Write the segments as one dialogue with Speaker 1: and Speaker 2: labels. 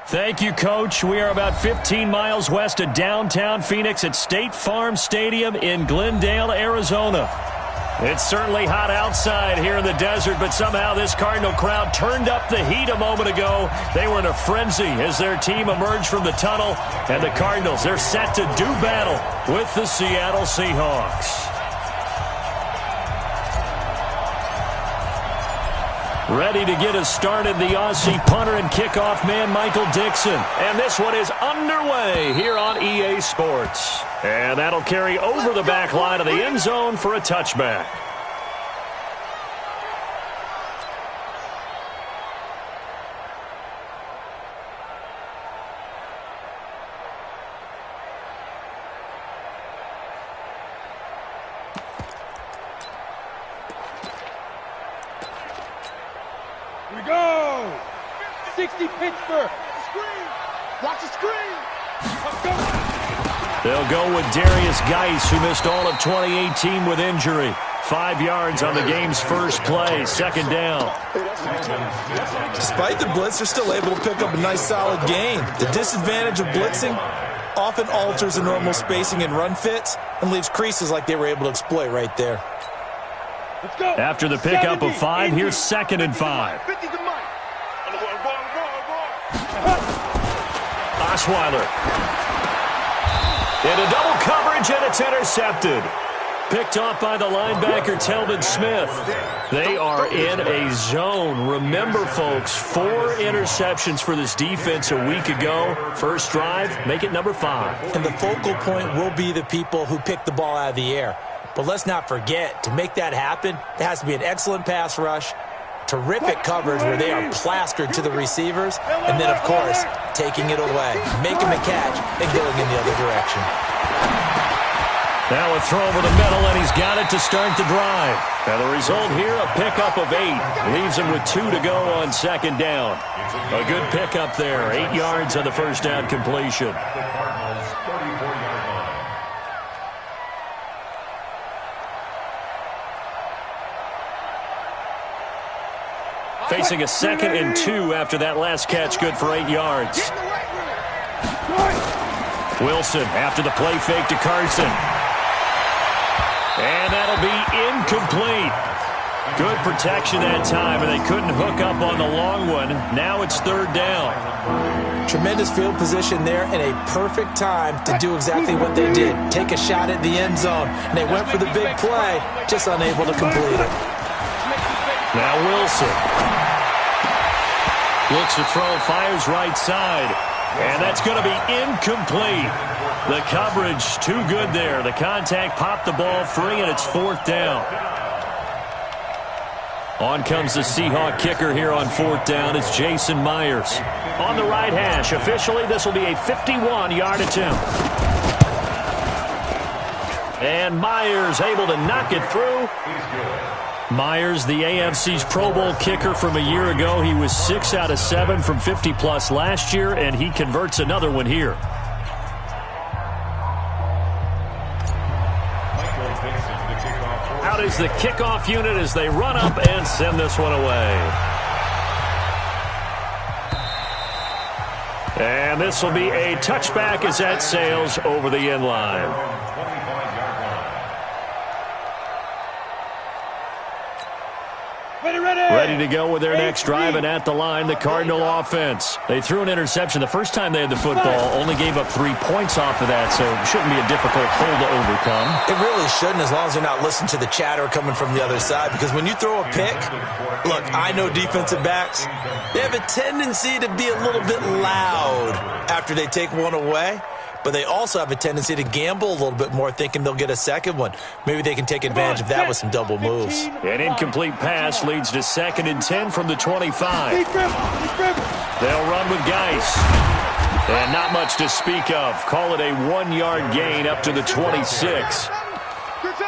Speaker 1: Thank you, Coach. We are about 15 miles west of downtown Phoenix at State Farm Stadium in Glendale, Arizona. It's certainly hot outside here in the desert, but somehow this Cardinal crowd turned up the heat a moment ago. They were in a frenzy as their team emerged from the tunnel, and the Cardinals, they're set to do battle with the Seattle Seahawks. Ready to get us started, the Aussie punter and kickoff man, Michael Dixon. And this one is underway here on EA Sports. And that'll carry over the back line of the end zone for a touchback.
Speaker 2: Here we go! 60 Pittsburgh! Screen! Watch the screen!
Speaker 1: They'll go with Darius Geis, who missed all of 2018 with injury. 5 yards on the game's first play, second down.
Speaker 3: Despite the blitz, they're still able to pick up a nice solid gain. The disadvantage of blitzing often alters the normal spacing and run fits and leaves creases like they were able to exploit right there.
Speaker 1: After the pickup of 5, here's 2nd and 5. Osweiler. Into double coverage, and it's intercepted. Picked off by the linebacker, Telvin Smith. They are in a zone. Remember, folks, 4 interceptions for this defense a week ago. First drive, make it number 5.
Speaker 3: And the focal point will be the people who pick the ball out of the air. But let's not forget, to make that happen, it has to be an excellent pass rush, terrific coverage where they are plastered to the receivers, and then, of course, taking it away, making the catch, and going in the other direction.
Speaker 1: Now a throw over the middle, and he's got it to start the drive. Now the result here, a pickup of 8. Leaves him with 2 to go on second down. A good pickup there, 8 yards on the first down completion. Facing a 2nd and 2 after that last catch, good for 8 yards. Wilson after the play fake to Carson. And that'll be incomplete. Good protection that time, and they couldn't hook up on the long one. Now it's 3rd down.
Speaker 3: Tremendous field position there and a perfect time to do exactly what they did. Take a shot at the end zone, and they went for the big play, just unable to complete it.
Speaker 1: Now Wilson. Looks to throw, fires right side. And that's going to be incomplete. The coverage too good there. The contact popped the ball free, and it's 4th down. On comes the Seahawk kicker here on 4th down. It's Jason Myers. On the right hash. Officially, this will be a 51-yard attempt. And Myers able to knock it through. Myers, the AFC's Pro Bowl kicker from a year ago. He was 6 out of 7 from 50-plus last year, and he converts another one here. Out is the kickoff unit as they run up and send this one away. And this will be a touchback as that sails over the end line. Ready to go with their next drive, and at the line, the Cardinal offense. They threw an interception the first time they had the football, only gave up 3 points off of that, so it shouldn't be a difficult hole to overcome.
Speaker 3: It really shouldn't, as long as they're not listening to the chatter coming from the other side, because when you throw a pick, look, I know defensive backs, they have a tendency to be a little bit loud after they take one away. But they also have a tendency to gamble a little bit more, thinking they'll get a second one. Maybe they can take advantage of that with some double moves.
Speaker 1: An incomplete pass leads to 2nd and 10 from the 25. They'll run with Geis. And not much to speak of. Call it a 1-yard gain up to the 26.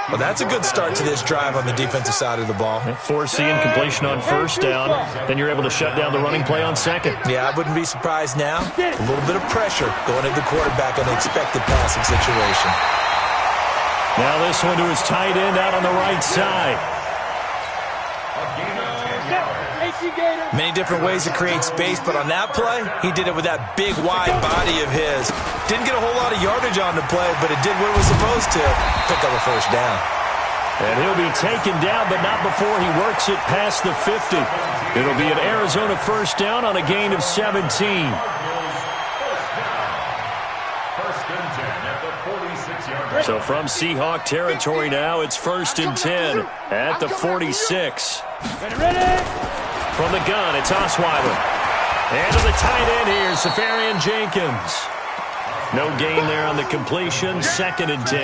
Speaker 3: Well, that's a good start to this drive on the defensive side of the ball.
Speaker 1: Forcing incompletion on first down. Then you're able to shut down the running play on second.
Speaker 3: Yeah, I wouldn't be surprised now. A little bit of pressure going into the quarterback on the expected passing situation.
Speaker 1: Now this one to his tight end out on the right side.
Speaker 3: Many different ways to create space, but on that play, he did it with that big, wide body of his. Didn't get a whole lot of yardage on the play, but it did what it was supposed to. Pick up a first down.
Speaker 1: And he'll be taken down, but not before he works it past the 50. It'll be an Arizona first down on a gain of 17. So from Seahawk territory now, it's 1st and 10 at the 46.
Speaker 2: Ready?
Speaker 1: From the gun, it's Osweiler. And to the tight end here, Safarian Jenkins. No gain there on the completion, 2nd and 10.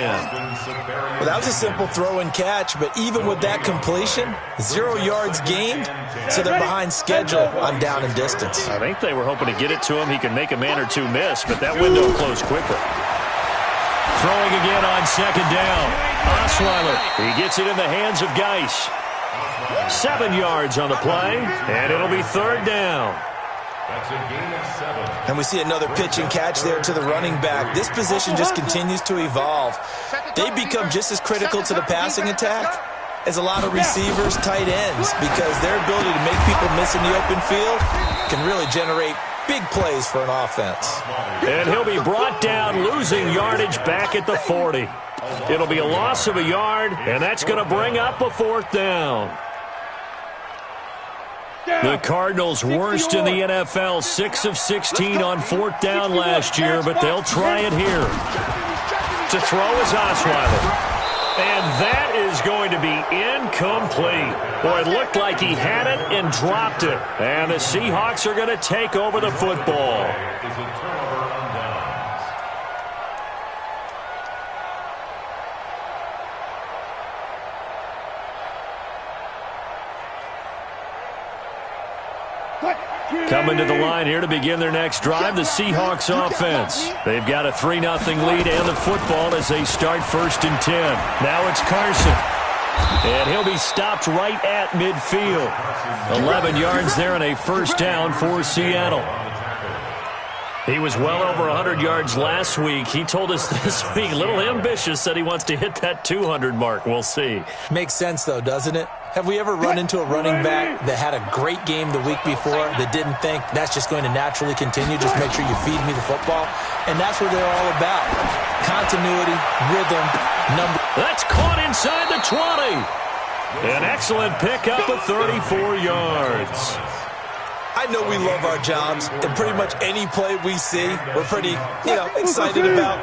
Speaker 3: Well, that was a simple throw and catch, but even with that completion, 0 yards gained, so they're behind schedule on down and distance.
Speaker 1: I think they were hoping to get it to him. He could make a man or two miss, but that window closed quickly. Throwing again on 2nd down. Osweiler, he gets it in the hands of Geis. 7 yards on the play, and it'll be 3rd down.
Speaker 4: That's a gain of 7.
Speaker 3: And we see another pitch and catch there to the running back. This position just continues to evolve. They become just as critical to the passing attack as a lot of receivers, tight ends, because their ability to make people miss in the open field can really generate big plays for an offense.
Speaker 1: And he'll be brought down, losing yardage back at the 40. It'll be a loss of a yard, and that's going to bring up a 4th down. The Cardinals worst in the NFL, 6 of 16 on 4th down last year, but they'll try it here. To throw is Osweiler. And that is going to be incomplete. Boy, it looked like he had it and dropped it. And the Seahawks are going to take over the football. Coming to the line here to begin their next drive, the Seahawks offense. They've got a 3-0 lead and the football as they start 1st and 10. Now it's Carson. And he'll be stopped right at midfield. 11 yards there and a first down for Seattle. He was well over 100 yards last week. He told us this week, a little ambitious, said he wants to hit that 200 mark. We'll see.
Speaker 3: Makes sense, though, doesn't it? Have we ever run into a running back that had a great game the week before that didn't think that's just going to naturally continue? Just make sure you feed me the football. And that's what they're all about. Continuity, rhythm, number.
Speaker 1: That's caught inside the 20. An excellent pickup of 34 yards.
Speaker 3: I know we love our jobs, and pretty much any play we see, we're pretty, excited about.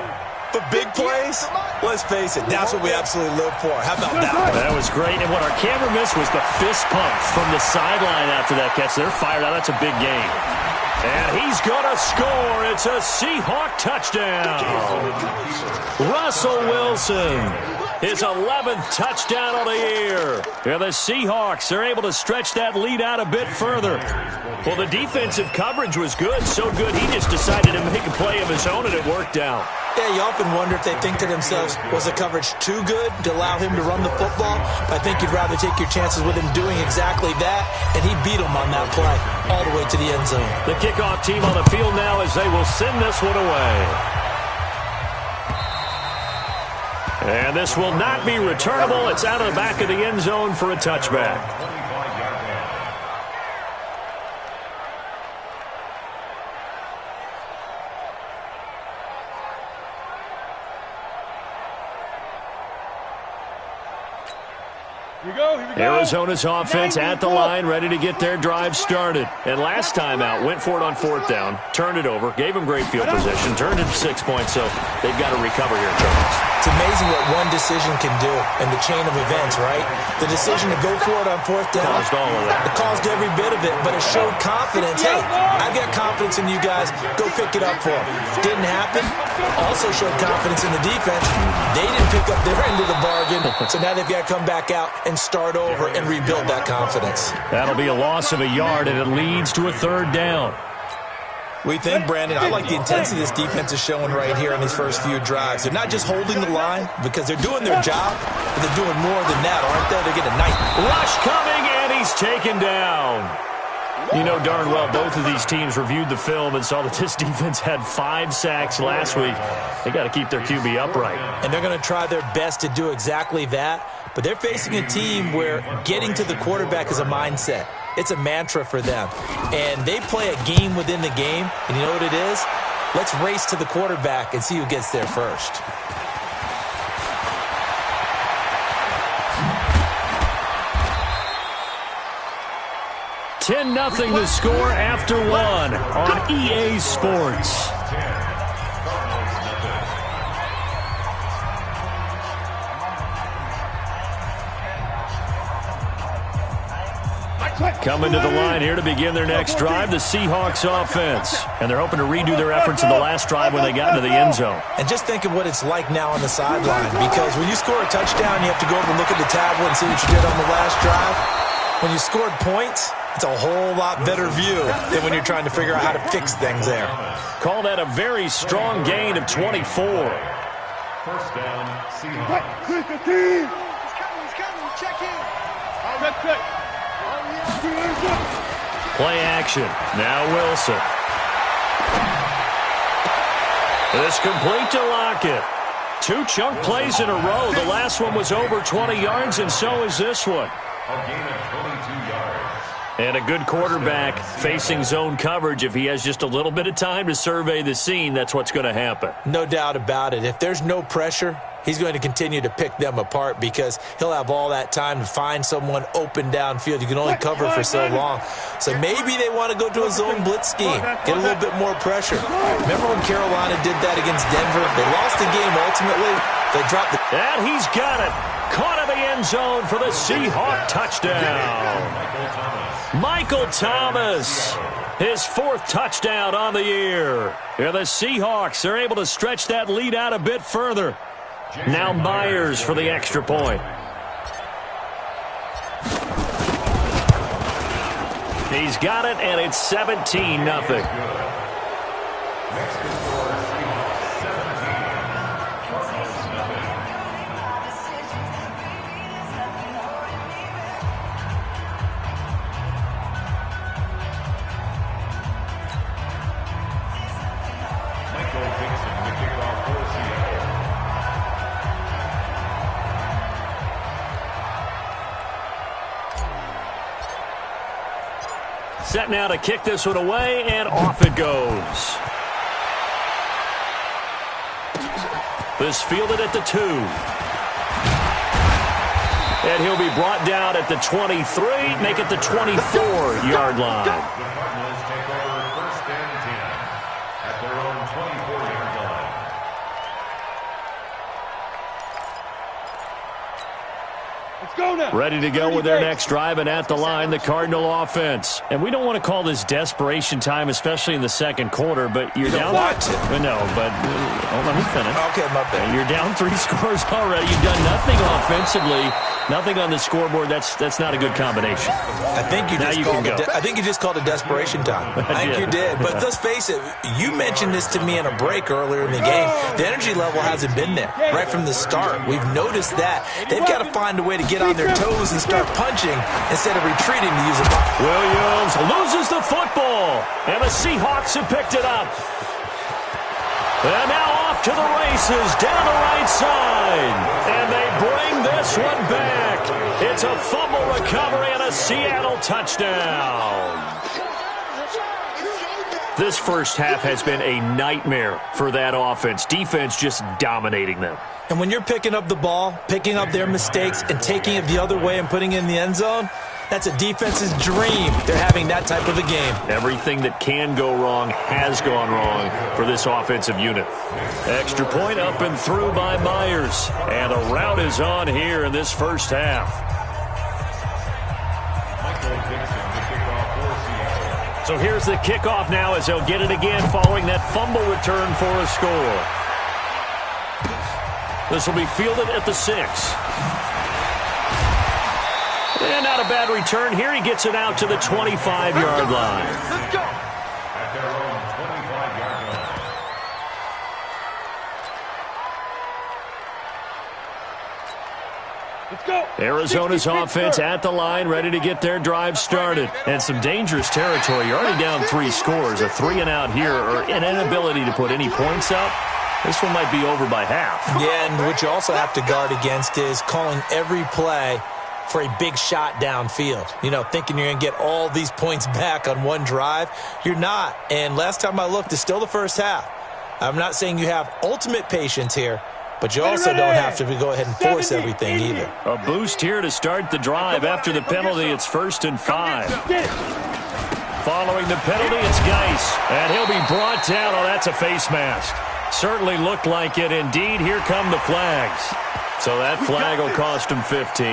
Speaker 3: But big plays, let's face it, that's what we absolutely live for. How about that one?
Speaker 1: That was great, and what our camera missed was the fist pump from the sideline after that catch. They're fired out. That's a big game. And he's going to score. It's a Seahawk touchdown. Russell Wilson, his 11th touchdown of the year. And the Seahawks are able to stretch that lead out a bit further. Well, the defensive coverage was good, so good he just decided to make a play of his own, and it worked out.
Speaker 3: Yeah, you often wonder if they think to themselves, was the coverage too good to allow him to run the football? I think you'd rather take your chances with him doing exactly that, and he beat him on that play all the way to the end zone.
Speaker 1: The kickoff team on the field now as they will send this one away. And this will not be returnable. It's out of the back of the end zone for a touchback. Arizona's offense at the line, ready to get their drive started. And last time out, went for it on 4th down, turned it over, gave them great field position, turned it 6 points, so they've got to recover here, Charles.
Speaker 3: It's amazing what one decision can do in the chain of events, right? The decision to go for it on 4th down.
Speaker 1: Caused all of that.
Speaker 3: It caused every bit of it, but it showed confidence. Hey, I've got confidence in you guys. Go pick it up for them. Didn't happen. Also showed confidence in the defense. They didn't pick up their end of the bargain, so now they've got to come back out and start over and rebuild that confidence.
Speaker 1: That'll be a loss of a yard, and it leads to a 3rd down.
Speaker 3: We think, Brandon, I like the intensity this defense is showing right here in these first few drives. They're not just holding the line because they're doing their job, but they're doing more than that, aren't they? They're getting a night.
Speaker 1: Rush coming, and he's taken down. You know darn well both of these teams reviewed the film and saw that this defense had 5 sacks last week. They got to keep their QB upright.
Speaker 3: And they're going to try their best to do exactly that. But they're facing a team where getting to the quarterback is a mindset. It's a mantra for them. And they play a game within the game, and you know what it is? Let's race to the quarterback and see who gets there first.
Speaker 1: $10-0 the score after one on EA Sports. Coming to the line here to begin their next drive, the Seahawks offense. And they're hoping to redo their efforts in the last drive when they got into the end zone.
Speaker 3: And just think of what it's like now on the sideline, because when you score a touchdown, you have to go over and look at the tablet and see what you did on the last drive. When you scored points, it's a whole lot better view than when you're trying to figure out how to fix things there.
Speaker 1: Call that a very strong gain of 24.
Speaker 4: First down, Seahawks.
Speaker 2: He's coming, check in. Check.
Speaker 1: Play action. Now Wilson. This complete to Lockett. 2 chunk plays in a row. The last one was over 20 yards, and so is this one.
Speaker 4: A gain of 22 yards.
Speaker 1: And a good quarterback facing zone coverage. If he has just a little bit of time to survey the scene, that's what's going to happen.
Speaker 3: No doubt about it. If there's no pressure, he's going to continue to pick them apart because he'll have all that time to find someone open downfield. You can only cover for so long. So maybe they want to go to a zone blitz scheme, get a little bit more pressure. Remember when Carolina did that against Denver? They lost the game ultimately. They dropped the...
Speaker 1: And he's got it. Caught in the end zone for the Seahawk touchdown. Michael Thomas, his 4th touchdown on the year. And the Seahawks are able to stretch that lead out a bit further. Now Myers for the extra point. He's got it, and it's 17-0. Set now to kick this one away, and off it goes. This fielded at the 2. And he'll be brought down at the 23, make it the 24-yard line.
Speaker 4: The Cardinals take over 1st and 10 at their own 24-yard line.
Speaker 2: Let's go now.
Speaker 1: Ready to go with their next drive, and at the line, the Cardinal offense. And we don't want to call this desperation time, especially in the second quarter, but you're down. No, but let me finish.
Speaker 3: Okay, my bad.
Speaker 1: You're down 3 scores already. You've done nothing offensively, nothing on the scoreboard. That's not a good combination.
Speaker 3: I think you just called it desperation time. I think you did. But let's face it, you mentioned this to me in a break earlier in the game. The energy level hasn't been there right from the start. We've noticed that. They've got to find a way to get on their toes and start punching instead of retreating to use a ball.
Speaker 1: Williams loses the football, and the Seahawks have picked it up. And now off to the races down the right side. And they bring this one back. It's a fumble recovery and a Seattle touchdown. This first half has been a nightmare for that offense. Defense just dominating them.
Speaker 3: And when you're picking up the ball, picking up their mistakes, and taking it the other way and putting it in the end zone, that's a defense's dream. They're having that type of a game.
Speaker 1: Everything that can go wrong has gone wrong for this offensive unit. Extra point up and through by Myers. And the route is on here in this first half. So here's the kickoff now as they'll get it again following that fumble return for a score. This will be fielded at the 6. And not a bad return here. He gets it out to the 25-yard line.
Speaker 2: Let's go.
Speaker 4: At their own 25-yard line.
Speaker 2: Let's go.
Speaker 1: Arizona's offense at the line, ready to get their drive started. And some dangerous territory. You're already down 3 scores. A 3-and-out here, or an inability to put any points up. This one might be over by half.
Speaker 3: Yeah, and what you also have to guard against is calling every play for a big shot downfield. You know, thinking you're going to get all these points back on one drive. You're not. And last time I looked, it's still the first half. I'm not saying you have ultimate patience here, but you also don't have to go ahead and force everything either.
Speaker 1: A boost here to start the drive. After the penalty, it's 1st and 5. Following the penalty, it's Geis. And he'll be brought down. Oh, that's a face mask. Certainly looked like it. Indeed, here come the flags. So that flag will cost him 15.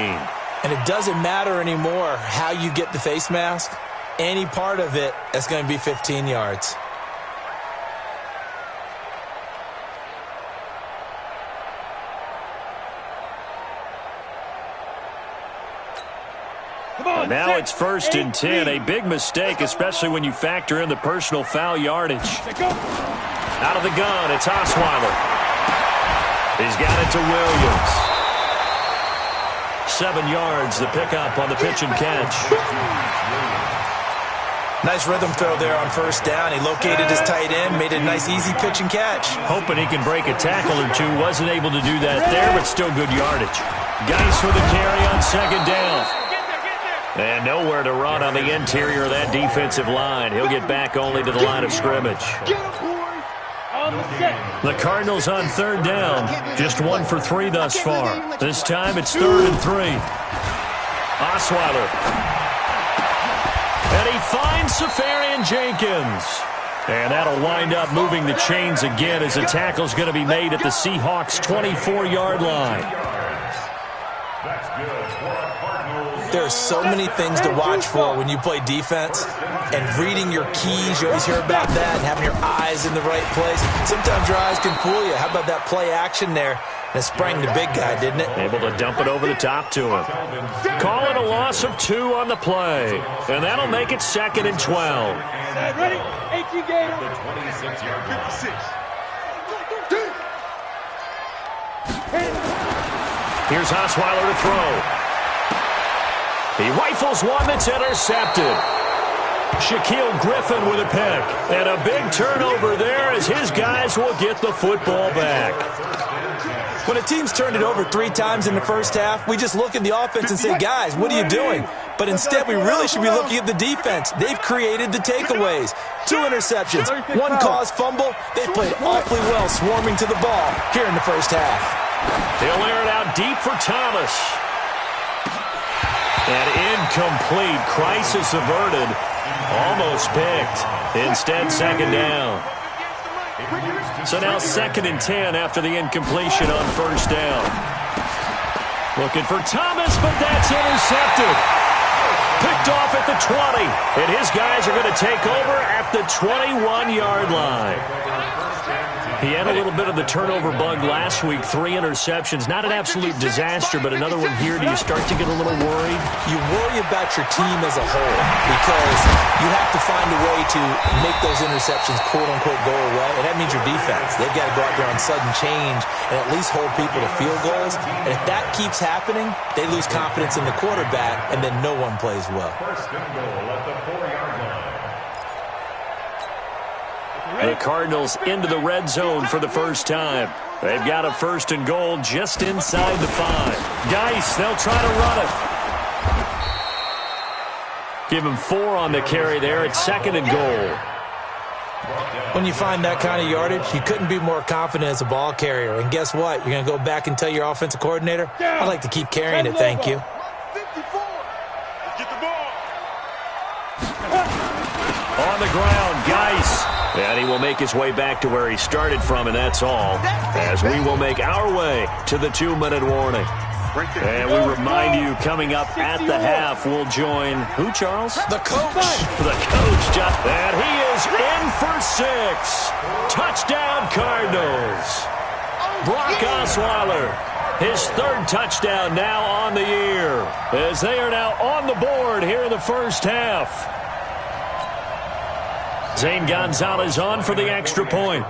Speaker 3: And it doesn't matter anymore how you get the face mask. Any part of it, that's going to be 15 yards.
Speaker 1: Now it's 1st and 10. A big mistake, especially when you factor in the personal foul yardage. Out of the gun, it's Osweiler. He's got it to Williams. 7 yards, the pickup on the pitch and catch.
Speaker 3: Nice rhythm throw there on 1st down. He located his tight end, made a nice easy pitch and catch.
Speaker 1: Hoping he can break a tackle or two. Wasn't able to do that there, but still good yardage. Geis with the carry on 2nd down. And nowhere to run on the interior of that defensive line. He'll get back only to the line of scrimmage. The Cardinals on 3rd down. Just 1 for 3 thus far. This time it's 3rd and 3. Osweiler. And he finds Safarian Jenkins. And that'll wind up moving the chains again as the tackle's going to be made at the Seahawks' 24-yard line.
Speaker 3: There are so many things to watch for when you play defense, and reading your keys, you always hear about that, and having your eyes in the right place. Sometimes your eyes can fool you. How about that play action there? And it sprang the big guy, didn't it?
Speaker 1: Able to dump it over the top to him. Call it a loss of 2 on the play, and that'll make it 2nd and 12.
Speaker 2: Ready? 18 games.
Speaker 4: The 26-yard line.
Speaker 2: 56.
Speaker 1: Here's Osweiler to throw. He rifles one that's intercepted. Shaquille Griffin with a pick. And a big turnover there as his guys will get the football back.
Speaker 3: When a team's turned it over 3 times in the first half, we just look at the offense and say, guys, what are you doing? But instead, we really should be looking at the defense. They've created the takeaways. 2 interceptions, 1 caused fumble. They played awfully well swarming to the ball here in the first half.
Speaker 1: They'll air it out deep for Thomas. And incomplete. Crisis averted. Almost picked. Instead, 2nd down. So now 2nd and 10 after the incompletion on 1st down. Looking for Thomas, but that's intercepted. Picked off at the 20. And his guys are going to take over at the 21-yard line. He had a little bit of the turnover bug last week, 3 interceptions. Not an absolute disaster, but another one here. Do you start to get a little worried?
Speaker 3: You worry about your team as a whole because you have to find a way to make those interceptions, quote-unquote, go away, and that means your defense. They've got to go out there on sudden change and at least hold people to field goals. And if that keeps happening, they lose confidence in the quarterback, and then no one plays well.
Speaker 4: 1st and goal at the 4-yard line.
Speaker 1: The Cardinals into the red zone for the first time. They've got a 1st and goal just inside the 5. Geis, they'll try to run it. Give him 4 on the carry there. It's 2nd and goal.
Speaker 3: When you find that kind of yardage, you couldn't be more confident as a ball carrier. And guess what? You're going to go back and tell your offensive coordinator, I'd like to keep carrying it, thank you.
Speaker 2: 54. Get the ball.
Speaker 1: On the ground, Geis. And he will make his way back to where he started from, and that's all. As we will make our way to the 2-minute warning. And we remind you, coming up at the half, we'll join who, Charles?
Speaker 3: The coach.
Speaker 1: The coach, John. And he is in for 6. Touchdown, Cardinals. Brock Osweiler, his 3rd touchdown now on the year, as they are now on the board here in the first half. Zane Gonzalez on for the extra point.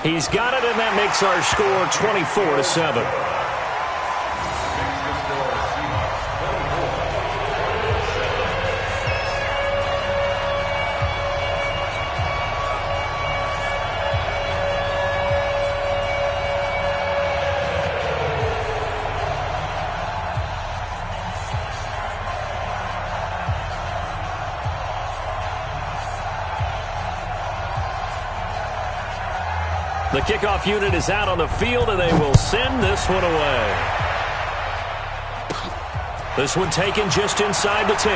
Speaker 1: He's got it, and that makes our score 24-7. The kickoff unit is out on the field, and they will send this one away. This one taken just inside the 10.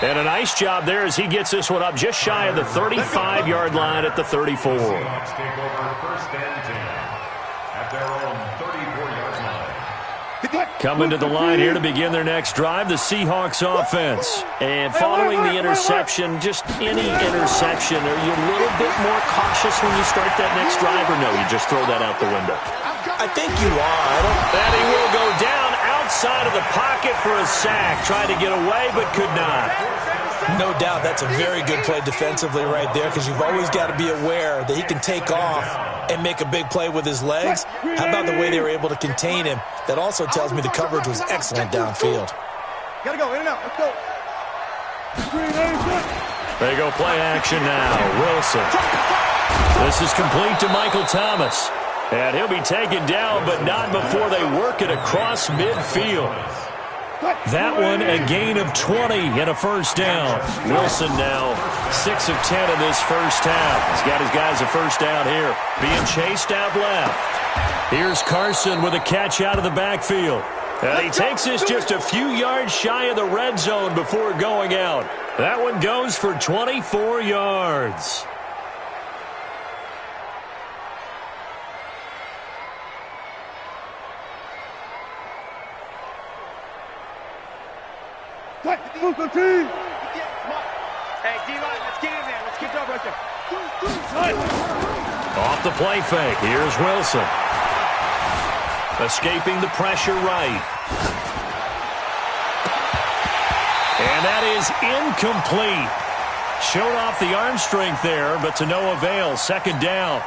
Speaker 1: And a nice job there as he gets this one up just shy of the 35-yard line at the 34.
Speaker 4: Seahawks take over first and 10 at their own 34-yard line.
Speaker 1: Coming to the line here to begin their next drive, the Seahawks offense. And following the interception, just any interception, are you a little bit more cautious when you start that next drive, or no, you just throw that out the window?
Speaker 3: I think you are.
Speaker 1: And he will go down outside of the pocket for a sack. Tried to get away, but could not.
Speaker 3: No doubt that's a very good play defensively right there, because you've always got to be aware that he can take off and make a big play with his legs. How about the way they were able to contain him? That also tells me the coverage was excellent downfield.
Speaker 2: Gotta go, in and out, let's go.
Speaker 1: They go play action now. Wilson. This is complete to Michael Thomas. And he'll be taken down, but not before they work it across midfield. That one, a gain of 20 and a first down. Wilson now 6 of 10 in this first half. He's got his guys a first down here. Being chased out left. Here's Carson with a catch out of the backfield. And he takes this just a few yards shy of the red zone before going out. That one goes for 24 yards.
Speaker 2: Move the team.
Speaker 5: Hey, D-line, let's get in there. Let's get up right there.
Speaker 1: Off the play fake. Here's Wilson. Escaping the pressure right. And that is incomplete. Showed off the arm strength there, but to no avail. Second down.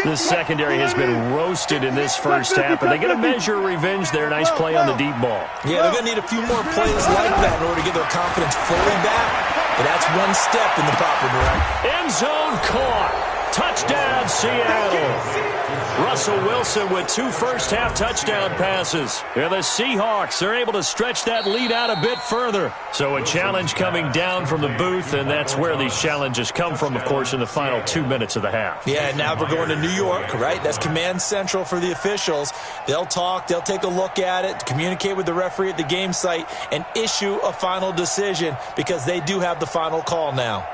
Speaker 1: This secondary has been roasted in this first half, and they're going to measure revenge there. Nice play on the deep ball.
Speaker 3: Yeah, they're going to need a few more plays like that in order to get their confidence fully back. But that's one step in the proper direction.
Speaker 1: End zone caught. Touchdown, Seattle. Russell Wilson with 2 first-half touchdown passes. And the Seahawks are able to stretch that lead out a bit further. So a challenge coming down from the booth, and that's where these challenges come from, of course, in the final 2 minutes of the half.
Speaker 3: Yeah, now we're going to New York, right? That's command central for the officials. They'll talk, they'll take a look at it, communicate with the referee at the game site, and issue a final decision because they do have the final call now.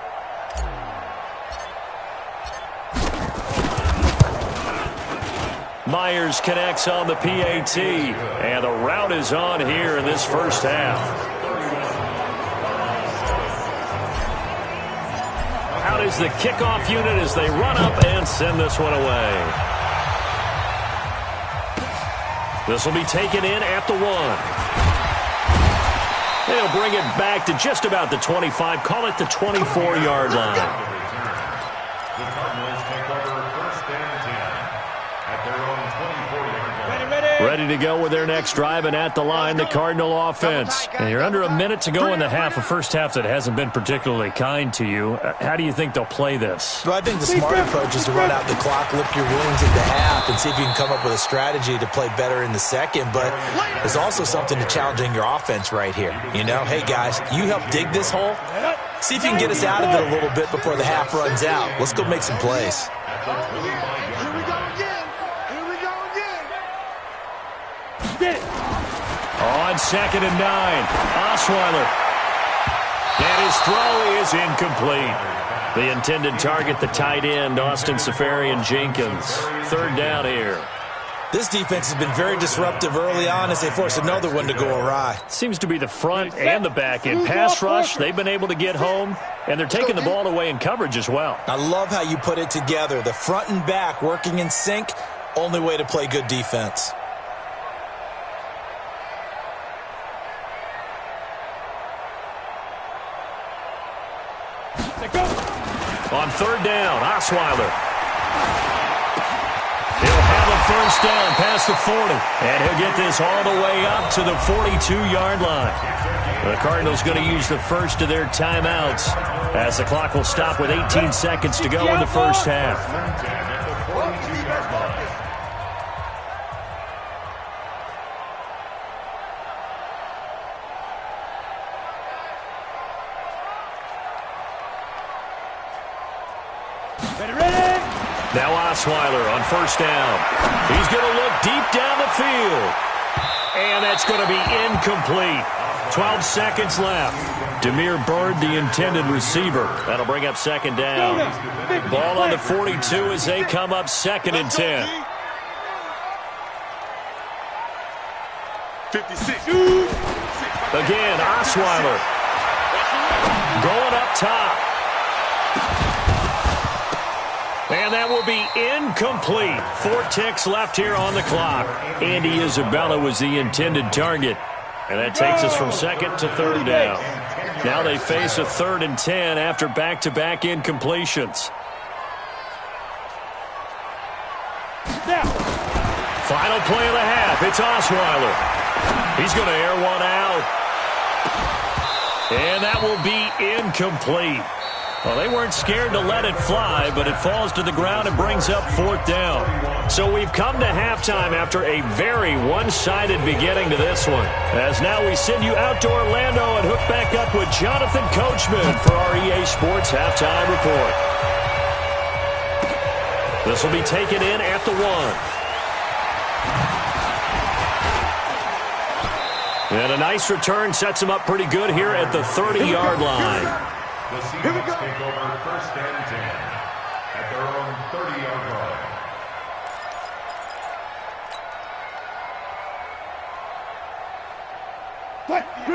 Speaker 1: Myers connects on the PAT, and the route is on here in this first half. Out is the kickoff unit as they run up and send this one away. This will be taken in at the 1. They'll bring it back to just about the 25, call it the 24-yard line.
Speaker 4: The Cardinals take over first and 10 at their own 24-yard line.
Speaker 1: Ready to go with their next drive, and at the line, the Cardinal offense. And you're under a minute to go in the half, a first half that hasn't been particularly kind to you. How do you think they'll play this?
Speaker 3: Well, I think the smart approach is to run out the clock, lick your wounds at the half, and see if you can come up with a strategy to play better in the second. But there's also something to challenging your offense right here. You know, hey, guys, you help dig this hole. See if you can get us out of it a little bit before the half runs out. Let's go make some plays.
Speaker 1: On 2nd and 9, Osweiler. And his throw is incomplete. The intended target, the tight end, Austin Safarian-Jenkins. 3rd down here.
Speaker 3: This defense has been very disruptive early on as they force another one to go awry.
Speaker 1: Seems to be the front and the back end. Pass rush, they've been able to get home, and they're taking the ball away in coverage as well.
Speaker 3: I love how you put it together. The front and back working in sync, only way to play good defense.
Speaker 1: On 3rd down, Osweiler. He'll have a first down past the 40, and he'll get this all the way up to the 42-yard line. The Cardinals going to use the first of their timeouts as the clock will stop with 18 seconds to go in the first half.
Speaker 2: Ready?
Speaker 1: Now Osweiler on first down. He's going to look deep down the field. And that's going to be incomplete. 12 seconds left. Demir Bird, the intended receiver. That'll bring up second down. Ball on the 42 as they come up 2nd and 10.
Speaker 2: 56.
Speaker 1: Again, Osweiler. Going up top. And that will be incomplete. 4 ticks left here on the clock. Andy Isabella was the intended target. And that takes us from 2nd to 3rd down. Now they face a 3rd and 10 after back-to-back incompletions. Final play of the half. It's Osweiler. He's going to air one out. And that will be incomplete. Well, they weren't scared to let it fly, but it falls to the ground and brings up 4th down. So we've come to halftime after a very one-sided beginning to this one. As now we send you out to Orlando and hook back up with Jonathan Coachman for our EA Sports Halftime Report. This will be taken in at the 1. And a nice return sets him up pretty good here at the 30-yard line.
Speaker 4: The Seahawks take over 1st and 10 at their own 30-yard line.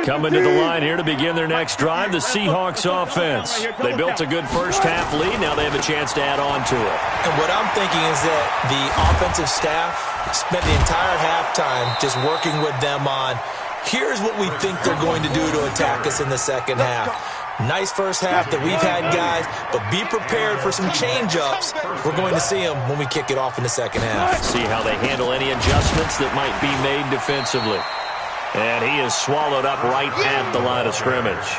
Speaker 1: Coming to the line here to begin their next drive, the Seahawks offense. They built a good first-half lead. Now they have a chance to add on to it.
Speaker 3: And what I'm thinking is that the offensive staff spent the entire halftime just working with them on, here's what we think they're going to do to attack us in the second half. Nice first half that we've had, guys, but be prepared for some change-ups. We're going to see them when we kick it off in the second half.
Speaker 1: See how they handle any adjustments that might be made defensively. And he is swallowed up right at the line of scrimmage.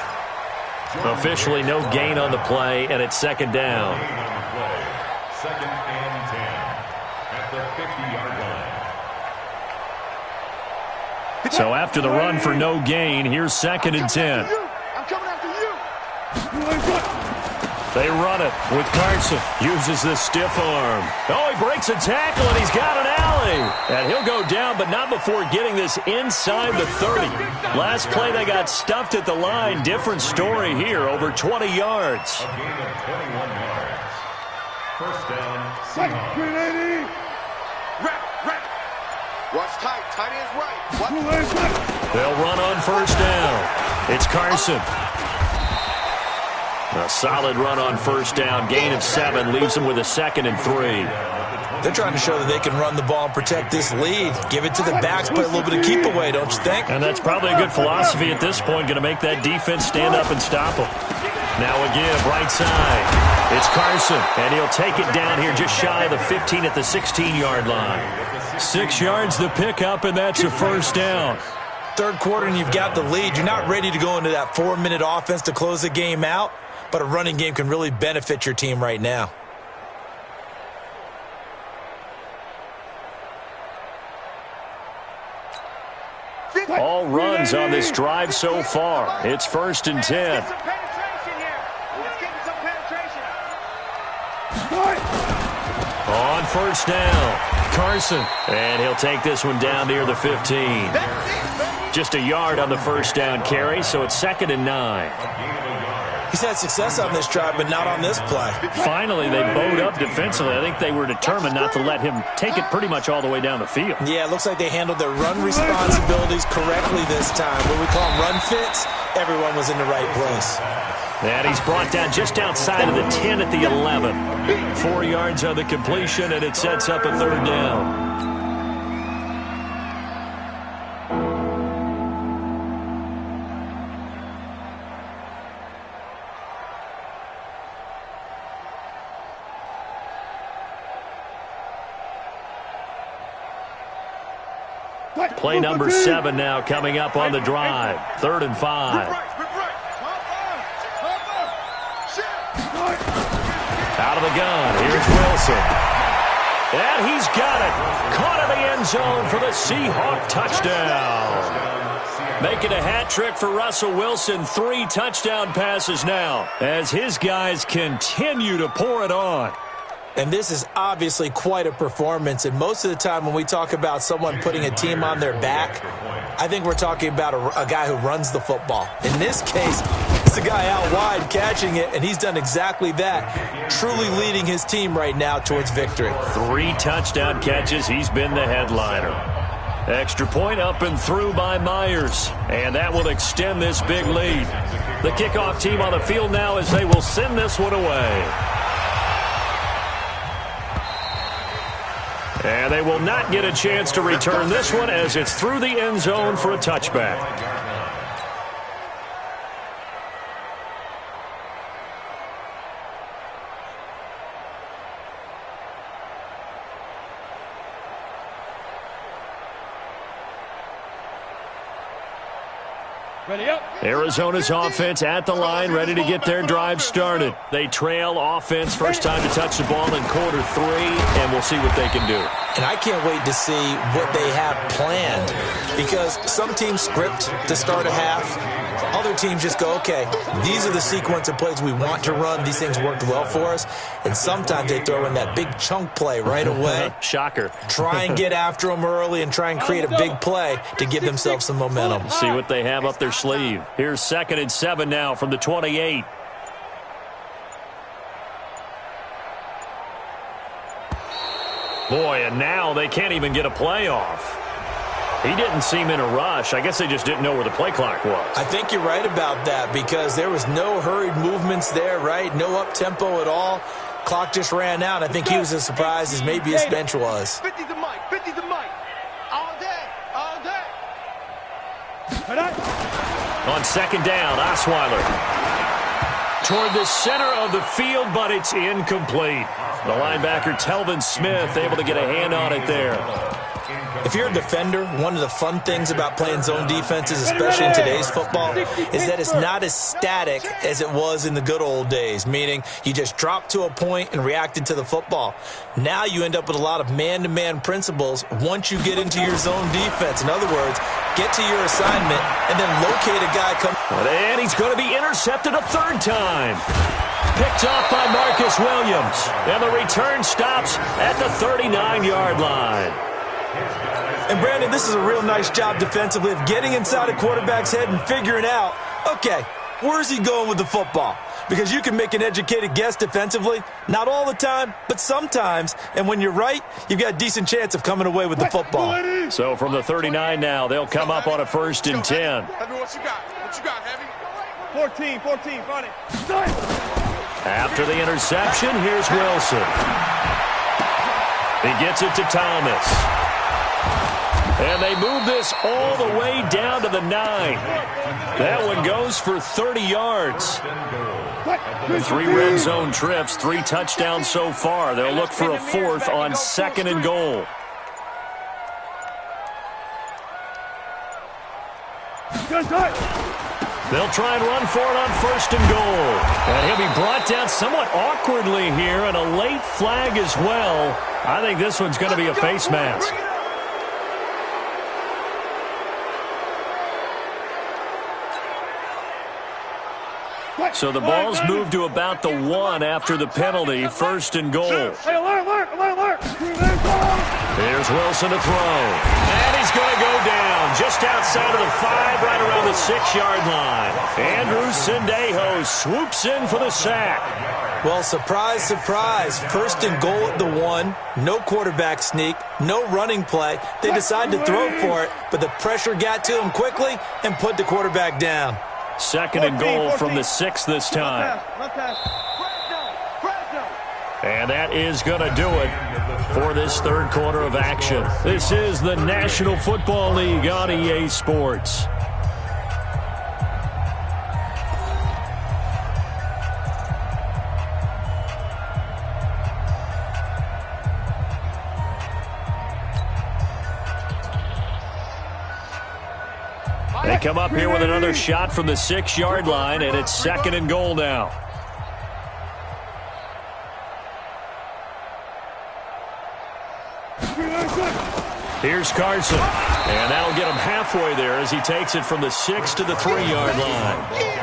Speaker 1: Officially no gain on the play, and it's 2nd down.
Speaker 4: 2nd and 10 at the 50-yard line.
Speaker 1: So after the run for no gain, here's 2nd and 10. They run it with Carson. Uses the stiff arm. Oh, he breaks a tackle, and he's got an alley. And he'll go down, but not before getting this inside the 30. Last play, they got stuffed at the line. Different story here, over 20 yards.
Speaker 4: A gain of 21 yards. 1st down, Seahawks.
Speaker 5: Watch tight. Tight ends right.
Speaker 1: They'll run on 1st down. It's Carson. A solid run on 1st down. Gain of 7 leaves them with a 2nd and 3.
Speaker 3: They're trying to show that they can run the ball and protect this lead. Give it to the backs, play a little bit of keep away, don't you think?
Speaker 1: And that's probably a good philosophy at this point, going to make that defense stand up and stop them. Now again, right side. It's Carson, and he'll take it down here just shy of the 15 at the 16-yard line. 6 yards the pickup, and that's a 1st down.
Speaker 3: 3rd quarter, and you've got the lead. You're not ready to go into that 4-minute offense to close the game out, but a running game can really benefit your team right now.
Speaker 1: All runs on this drive so far. It's 1st and 10. On 1st down, Carson. And he'll take this one down near the 15. Just a yard on the 1st down carry, so it's 2nd and 9.
Speaker 3: He's had success on this drive, but not on this play.
Speaker 1: Finally, they bowed up defensively. I think they were determined not to let him take it pretty much all the way down the field.
Speaker 3: Yeah, it looks like they handled their run responsibilities correctly this time. What we call them run fits, everyone was in the right place.
Speaker 1: And he's brought down just outside of the 10 at the 11. 4 yards on the completion, and it sets up a 3rd down. Play number 7 now coming up on the drive. 3rd and 5. Out of the gun, here's Wilson. And he's got it. Caught in the end zone for the Seahawk touchdown. Making a hat trick for Russell Wilson. 3 touchdown passes now as his guys continue to pour it on.
Speaker 3: And this is obviously quite a performance. And most of the time when we talk about someone putting a team on their back, I think we're talking about a guy who runs the football. In this case, it's the guy out wide catching it, and he's done exactly that, truly leading his team right now towards victory.
Speaker 1: 3 touchdown catches. He's been the headliner. Extra point up and through by Myers, and that will extend this big lead. The kickoff team on the field now as they will send this one away. And they will not get a chance to return this one as it's through the end zone for a touchback.
Speaker 2: Ready up.
Speaker 1: Arizona's offense at the line, ready to get their drive started. They trail offense, first time to touch the ball in quarter 3, and we'll see what they can do.
Speaker 3: And I can't wait to see what they have planned, because some teams script to start a half. Other teams just go, okay, these are the sequence of plays we want to run. These things worked well for us. And sometimes they throw in that big chunk play right away.
Speaker 1: Shocker.
Speaker 3: Try and get after them early and try and create a big play to give themselves some momentum.
Speaker 1: See what they have up their sleeve. Here's 2nd and 7 now from the 28. Boy, and now they can't even get a play off. He didn't seem in a rush. I guess they just didn't know where the play clock was.
Speaker 3: I think you're right about that, because there was no hurried movements there, right? No up-tempo at all. Clock just ran out. I think he was as surprised as maybe his bench was.
Speaker 5: 50 the mic, 50 the mic. All day, all day.
Speaker 1: On 2nd down, Osweiler toward the center of the field, but it's incomplete. The linebacker, Telvin Smith, able to get a hand on it there.
Speaker 3: If you're a defender, one of the fun things about playing zone defenses, especially in today's football, is that it's not as static as it was in the good old days, meaning you just dropped to a point and reacted to the football. Now you end up with a lot of man-to-man principles once you get into your zone defense. In other words, get to your assignment and then locate a guy come.
Speaker 1: And he's going to be intercepted a 3rd time. Picked off by Marcus Williams. And the return stops at the 39-yard line.
Speaker 3: And, Brandon, this is a real nice job defensively of getting inside a quarterback's head and figuring out, okay, where's he going with the football? Because you can make an educated guess defensively, not all the time, but sometimes. And when you're right, you've got a decent chance of coming away with the football.
Speaker 1: So from the 39 now, they'll come up on a 1st and 10.
Speaker 5: Heavy, what you got? What you got, Heavy?
Speaker 2: 14, run it.
Speaker 1: After the interception, here's Wilson. He gets it to Thomas. And they move this all the way down to the 9. That one goes for 30 yards. 3 red zone trips, 3 touchdowns so far. They'll look for a 4th on 2nd and goal. They'll try and run for it on 1st and goal. And he'll be brought down somewhat awkwardly here, and a late flag as well. I think this one's going to be a face mask. So the ball's moved to about the 1 after the penalty. 1st and goal.
Speaker 2: Hey, alert.
Speaker 1: Here's Wilson to throw. And he's going to go down just outside of the 5, right around the 6-yard line. Andrew Sendejo swoops in for the sack.
Speaker 3: Well, surprise, surprise. 1st and goal at the 1. No quarterback sneak. No running play. They decide to throw for it, but the pressure got to him quickly and put the quarterback down.
Speaker 1: 2nd and goal from the 6 this time. And that is going to do it for this 3rd quarter of action. This is the National Football League on EA Sports. They come up here with another shot from the 6-yard line, and it's 2nd and goal now. Here's Carson. And that'll get him halfway there as he takes it from the 6 to the 3-yard line.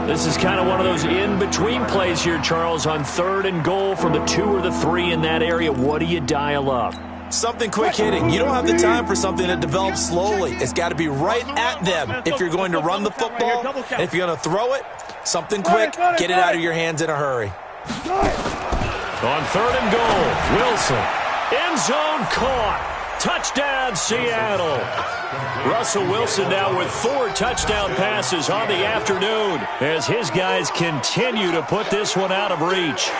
Speaker 1: This is kind of one of those in-between plays here, Charles, on 3rd and goal from the 2 or the 3 in that area. What do you dial up?
Speaker 3: Something quick hitting. You don't have the time for something that develops slowly. It's got to be right at them if you're going to run the football. And if you're going to throw it, something quick, get it out of your hands in a hurry.
Speaker 1: On 3rd and goal, Wilson. End zone caught. Touchdown, Seattle. Russell Wilson now with 4 touchdown passes on the afternoon as his guys continue to put this one out of reach.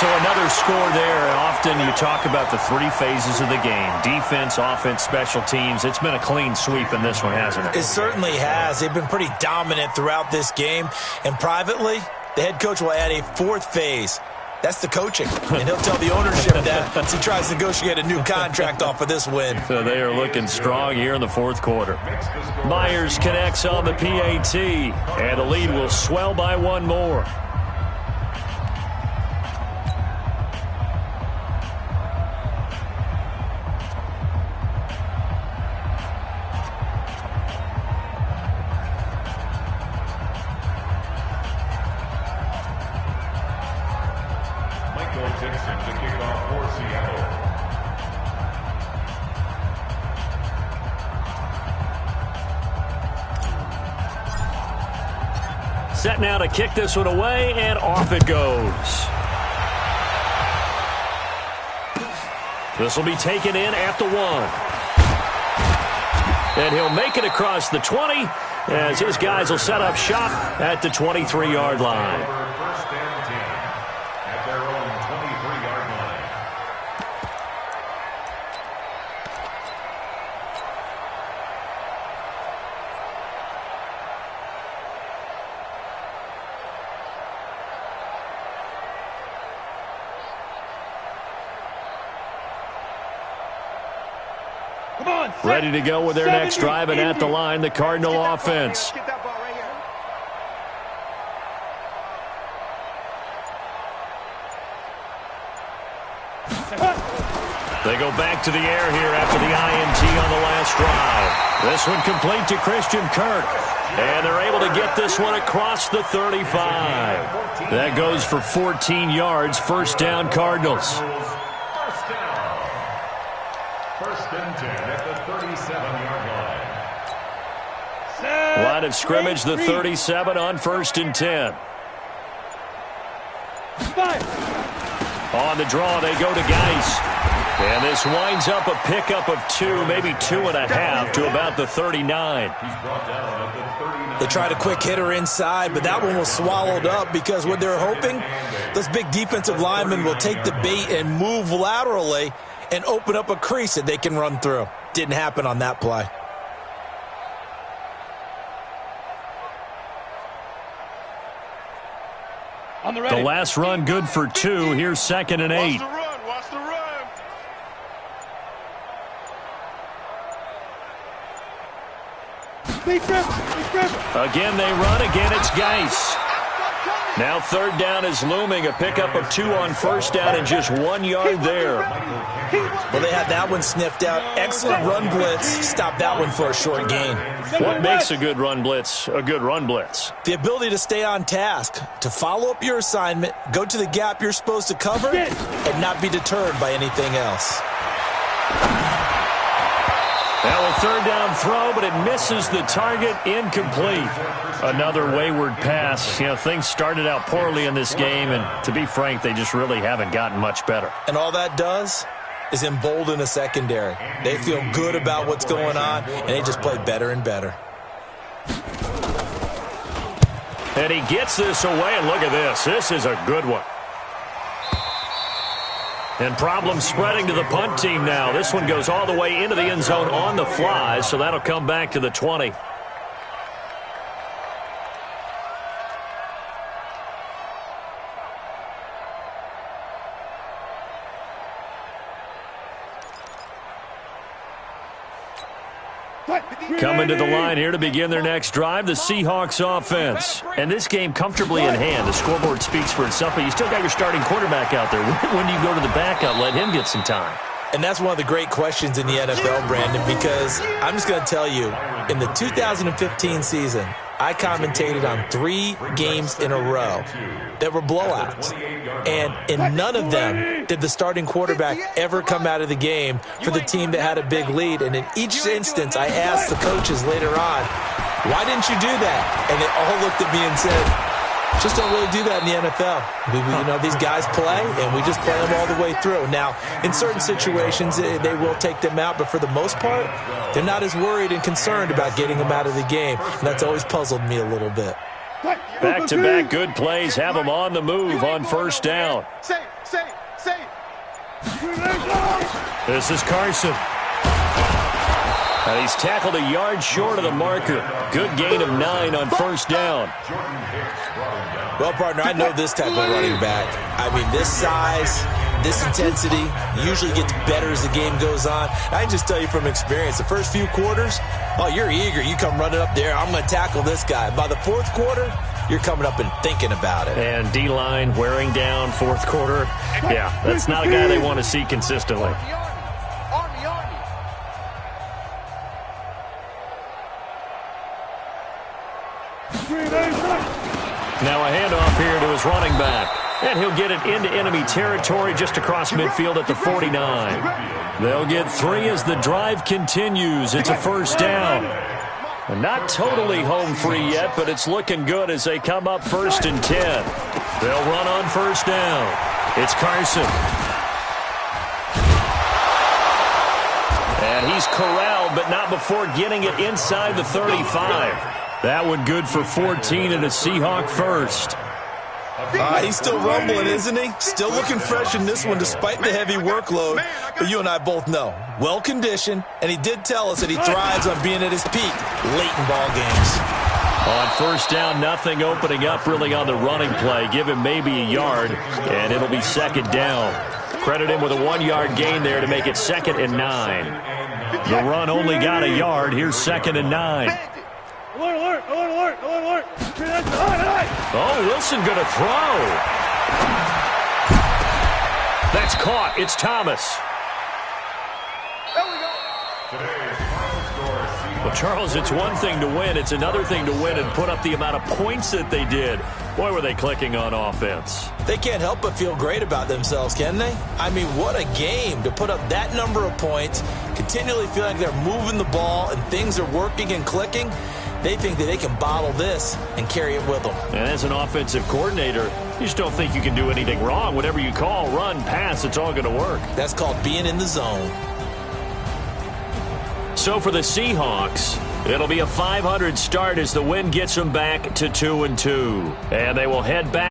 Speaker 1: So another score there. Often you talk about the 3 phases of the game. Defense, offense, special teams. It's been a clean sweep in this one, hasn't it?
Speaker 3: It certainly has. They've been pretty dominant throughout this game. And privately, the head coach will add a 4th phase. That's the coaching. And he'll tell the ownership that as he tries to negotiate a new contract off of this win.
Speaker 1: So they are looking strong here in the 4th quarter. Myers connects on the PAT. And the lead will swell by 1 more. Set now to kick this one away, and off it goes. This will be taken in at the 1. And he'll make it across the 20 as his guys will set up shop at the 23-yard line.
Speaker 4: First and 10 at their own 23-yard line.
Speaker 1: Ready to go with their next drive, and at the line, the Cardinal offense.
Speaker 5: Get that ball right here.
Speaker 1: They go back to the air here after the INT on the last drive. This one complete to Christian Kirk. And they're able to get this one across the 35. That goes for 14 yards. First down, Cardinals.
Speaker 4: First down. First and 10 at the 37-yard line.
Speaker 1: Line of scrimmage, the 37 on 1st and 10. On the draw, they go to Geis. And this winds up a pickup of 2, maybe 2.5 to about the 39.
Speaker 3: They tried a quick hitter inside, but that one was swallowed up because what they're hoping, those big defensive linemen will take the bait and move laterally and open up a crease that they can run through. Didn't happen on that play.
Speaker 1: The last run good for 2. Here's 2nd and 8.
Speaker 5: Watch the run.
Speaker 1: Again they run. Again it's Geis. Now 3rd down is looming. A pickup of 2 on 1st down and just 1 yard there.
Speaker 3: Well, they had that one sniffed out. Excellent run blitz. Stop that one for a short gain.
Speaker 1: What makes a good run blitz a good run blitz?
Speaker 3: The ability to stay on task, to follow up your assignment, go to the gap you're supposed to cover, and not be deterred by anything else.
Speaker 1: Now a 3rd down throw, but it misses the target, incomplete. Another wayward pass. You know, things started out poorly in this game, and to be frank, they just really haven't gotten much better.
Speaker 3: And all that does is embolden a secondary. They feel good about what's going on, and they just play better and better.
Speaker 1: And he gets this away, and look at this. This is a good one. And problems spreading to the punt team now. This one goes all the way into the end zone on the fly, so that'll come back to the 20. Coming to the line here to begin their next drive, the Seahawks offense. And this game comfortably in hand. The scoreboard speaks for itself, but you still got your starting quarterback out there. When do you go to the backup, let him get some time?
Speaker 3: And that's one of the great questions in the NFL, Brandon, because I'm just going to tell you, in the 2015 season, I commentated on 3 games in a row that were blowouts. And in none of them did the starting quarterback ever come out of the game for the team that had a big lead. And in each instance, I asked the coaches later on, why didn't you do that? And they all looked at me and said, just don't really do that in the NFL. These guys play, and we just play them all the way through. Now, in certain situations, they will take them out, but for the most part, they're not as worried and concerned about getting them out of the game. And that's always puzzled me a little bit.
Speaker 1: Back-to-back good plays have them on the move on first down. This is Carson. And he's tackled a yard short of the marker. Good gain of 9 on first down.
Speaker 3: Well, partner, I know this type of running back. I mean, this size, this intensity usually gets better as the game goes on. I can just tell you from experience, the first few quarters, you're eager. You come running up there, I'm going to tackle this guy. By the fourth quarter, you're coming up and thinking about it.
Speaker 1: And D-line wearing down fourth quarter. Yeah, that's not a guy they want to see consistently. Now a handoff here to his running back. And he'll get it into enemy territory just across midfield at the 49. They'll get 3 as the drive continues. It's a first down. And not totally home free yet, but it's looking good as they come up 1st and 10. They'll run on first down. It's Carson. And he's corralled, but not before getting it inside the 35. That one good for 14 and a Seahawk first.
Speaker 3: He's still rumbling, isn't he? Still looking fresh in this one despite the heavy workload. But you and I both know, well-conditioned, and he did tell us that he thrives on being at his peak late in ball games.
Speaker 1: On first down, nothing opening up really on the running play. Give him maybe a yard, and it'll be second down. Credit him with a 1-yard gain there to make it 2nd and 9. The run only got a yard. Here's 2nd and 9.
Speaker 2: Alert, alert, alert, alert, alert.
Speaker 1: Oh, Wilson going to throw. That's caught. It's Thomas. Well, Charles, it's one thing to win. It's another thing to win and put up the amount of points that they did. Boy, were they clicking on offense.
Speaker 3: They can't help but feel great about themselves, can they? I mean, what a game to put up that number of points, continually feeling like they're moving the ball and things are working and clicking. They think that they can bottle this and carry it with them.
Speaker 1: And as an offensive coordinator, you just don't think you can do anything wrong. Whatever you call, run, pass, it's all going to work.
Speaker 3: That's called being in the zone.
Speaker 1: So for the Seahawks, it'll be a 500 start as the win gets them back to 2-2. And they will head back.